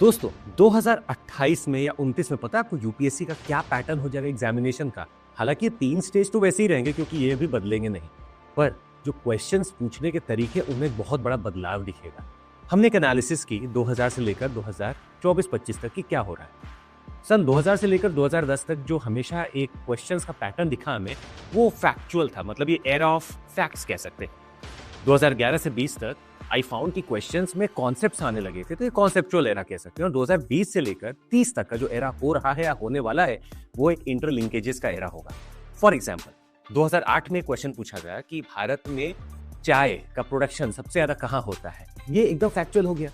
दोस्तों 2028 में या 29 में पता है आपको यूपीएससी का क्या पैटर्न हो जाएगा एग्जामिनेशन का। हालांकि ये 3 स्टेज तो वैसे ही रहेंगे क्योंकि ये भी बदलेंगे नहीं, पर जो क्वेश्चंस पूछने के तरीके उनमें बहुत बड़ा बदलाव दिखेगा। हमने एक एनालिसिस की 2000 से लेकर 2024-25 तक की क्या हो रहा है। सन 2000 से लेकर 2010 तक जो हमेशा एक क्वेश्चंस का पैटर्न दिखा हमें वो फैक्चुअल था, मतलब ये एरा ऑफ फैक्ट्स कह सकते हैं। 2011 से 20 तक आई फाउंड की क्वेश्चंस में कॉन्सेप्ट्स आने लगे थे, तो ये कॉन्सेप्चुअल एरा कह सकते हैं। और 2020 से लेकर 30 तक का जो एरा हो रहा है या होने वाला है वो एक इंटरलिंकेजेस का एरा होगा। फॉर एग्जांपल 2008 में क्वेश्चन पूछा गया कि भारत में चाय का प्रोडक्शन सबसे ज्यादा कहाँ होता है, ये एकदम फैक्चुअल हो गया।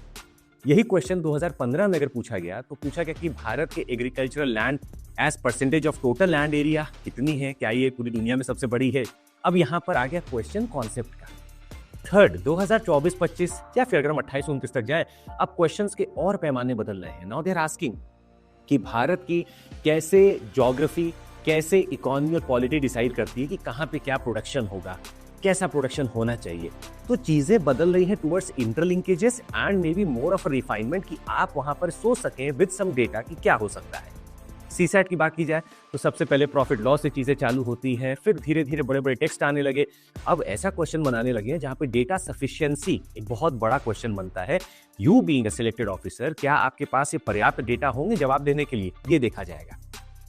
यही क्वेश्चन 2015 में अगर पूछा गया तो पूछा गया कि भारत के agricultural land as percentage of total land area कितनी है, क्या ये पूरी दुनिया में सबसे बड़ी है। अब यहाँ पर आ गया क्वेश्चन कॉन्सेप्ट का। थर्ड 2024-25 या फिर अगर हम 28-29 तक जाए, अब क्वेश्चंस के और पैमाने बदल रहे हैं। नाउ दे आर आस्किंग कि भारत की कैसे ज्योग्राफी, कैसे इकोनॉमी और पॉलिटी डिसाइड करती है कि कहाँ पे क्या प्रोडक्शन होगा, कैसा प्रोडक्शन होना चाहिए। तो चीजें बदल रही हैं towards interlinkages and may be more of refinement कि आप वहां पर सोच सकें विद सम डेटा कि क्या हो सकता है। सीसैट की बात की जाए तो सबसे पहले प्रॉफिट लॉस से चीजें चालू होती हैं, फिर धीरे धीरे बड़े बड़े टेक्स्ट आने लगे। अब ऐसा क्वेश्चन बनाने लगे हैं जहां पे डेटा सफिशिएंसी एक बहुत बड़ा क्वेश्चन बनता है। You being a selected officer, क्या आपके पास ये पर्याप्त डेटा होंगे जवाब देने के लिए, ये देखा जाएगा।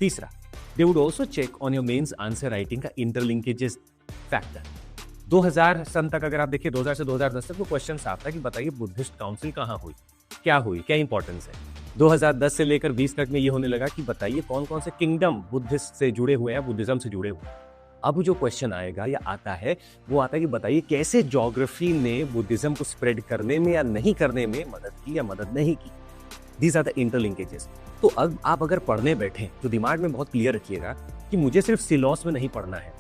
तीसरा, they would also check on your mains answer writing का इंटरलिंकेजेस फैक्टर। 2000 सन तक अगर आप देखिए, 2000 से 2010 तक वो क्वेश्चन साफ था कि बताइए बुद्धिस्ट काउंसिल कहाँ हुई, क्या हुई, क्या इंपॉर्टेंस है। 2010 से लेकर 20 तक में ये होने लगा कि बताइए कौन कौन से किंगडम बुद्धिस्ट से जुड़े हुए हैं, बुद्धिज्म से जुड़े हुए हैं। अब जो क्वेश्चन आएगा या आता है वो आता है कि बताइए कैसे ज्योग्राफी ने बुद्धिज्म को स्प्रेड करने में या नहीं करने में मदद की या मदद नहीं की। These are the interlinkages. तो अब आप अगर पढ़ने बैठे तो दिमाग में बहुत क्लियर रखिएगा कि मुझे सिर्फ सिलॉस में नहीं पढ़ना है,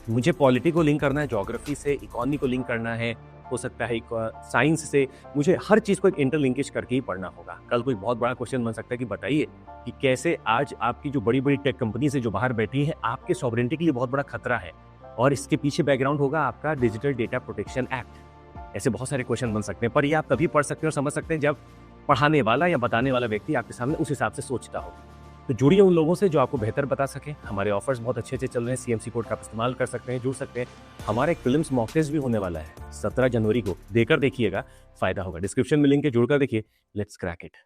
मुझे पॉलिटी को लिंक करना है, ज्योग्राफी से इकोनॉमी को लिंक करना है, हो सकता है साइंस से, मुझे हर चीज को एक इंटरलिंकेज करके ही पढ़ना होगा। कल कोई बहुत बड़ा क्वेश्चन बन सकता है कि बताइए कि कैसे आज आपकी जो बड़ी बड़ी टेक कंपनी से जो बाहर बैठी है आपके सॉवरेनिटी के लिए बहुत बड़ा खतरा है, और इसके पीछे बैकग्राउंड होगा आपका डिजिटल डेटा प्रोटेक्शन एक्ट। ऐसे बहुत सारे क्वेश्चन बन सकते हैं, पर ये आप तभी पढ़ सकते हैं और समझ सकते हैं जब पढ़ाने वाला या बताने वाला व्यक्ति आपके सामने उस हिसाब से सोचता हो। तो जुड़िए उन लोगों से जो आपको बेहतर बता सके। हमारे ऑफर्स बहुत अच्छे चल रहे हैं, सीएमसी कोड का आप इस्तेमाल कर सकते हैं, जुड़ सकते हैं। हमारा एक फिल्म्स मॉक टेस्ट भी होने वाला है 17 जनवरी को, देकर देखिएगा, फायदा होगा। डिस्क्रिप्शन में लिंक है, जुड़कर देखिए। Let's crack it.